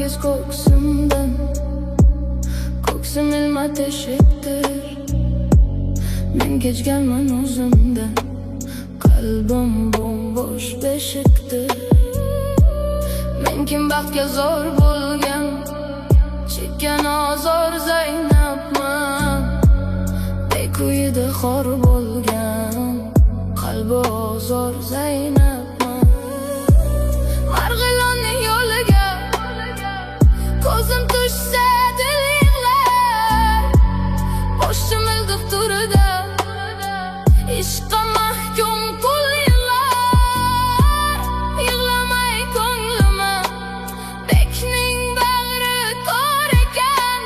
Aytarmangiz ko'ksimdan, ko'ksim ilma teshikdir. Men kechganman o'zimdan, qalbim bo'sh beshikdir. Men kim baxtga zor bo'lgan, chekkan azor Zaynabman. Bekuyida xor bo'lgan, qalbi ozor Zaynabman. Marg'ilonning yo'liga ko'zim tushsa dil yig'lar. Boshim ildiq turida ishqqa mahkum qul yillar. Yig'lamay ko'nglima bekning bag'ri kor ekan,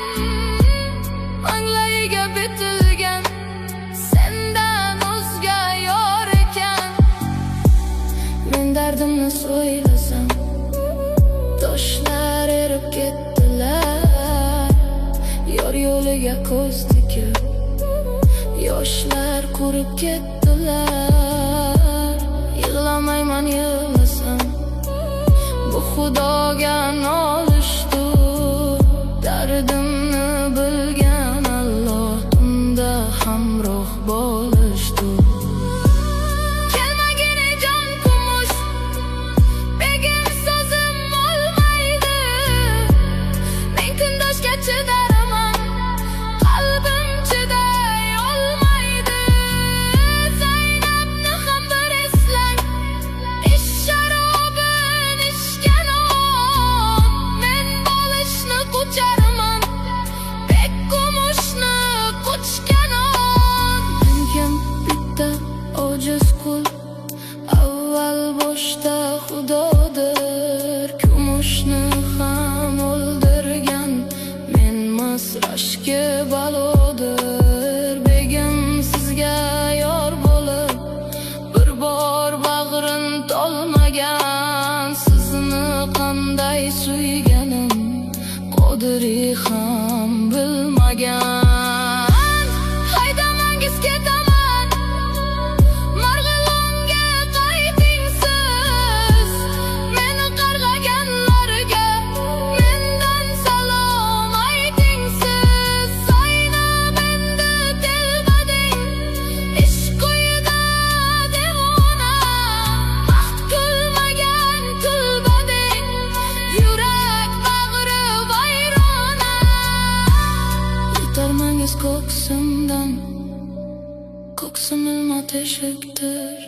manglayiga bitilgan sendan o'zga yor ekan. Men dardimni so'ylasam toshlar erib ketdilar. Yor yo'liga ko'z tikib yoshlar qurib ketdilar. Yig'lamayman yig'lasam bu xudoga nolishdir. Dardimni bilgan Alloh tunda hamroh bo'lishdir. Kelmagin jon kumush, begim so'zim olmaydi. Men kundoshga chidaraman, qalbim chiday olmaydi. Zaynabni ham bir eslang, ish sharobin ichgan on. Men bo'lishni qucharman, bek kumushni quchgan on. Men kim bitta ojiz qul, avval boshda Xudodir. Kumushni ham o'ldirgan menmas, rashki balodir. Begim sizga yor bo'lib bir bor bag'rin tolmagan. Sizni qanday suyganim Qodiri ham bilmagan. Haydamangiz ketaman, Marg'ilonga qayting siz. Meni qarg'aganlarga mendan salom ayting siz. Zaynab endi telbading, ishq quyida devona. Baxt kulmagan kulbading, yurak bag'ri vayrona. Yetarmangiz ko'ksimdan, ko'ksim ilma teshikdir.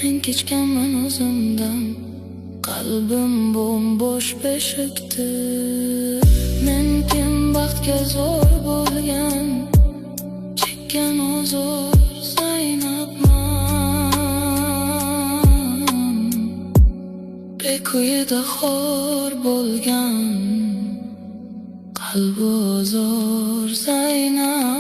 Men kechganman o'zimdan, qalbim bo'sh beshikdir. Men kim baxtga zor bo'lgan, chekkan azor Zaynabman. Bekuyida xor bo'lgan, qalbi ozor Zaynab.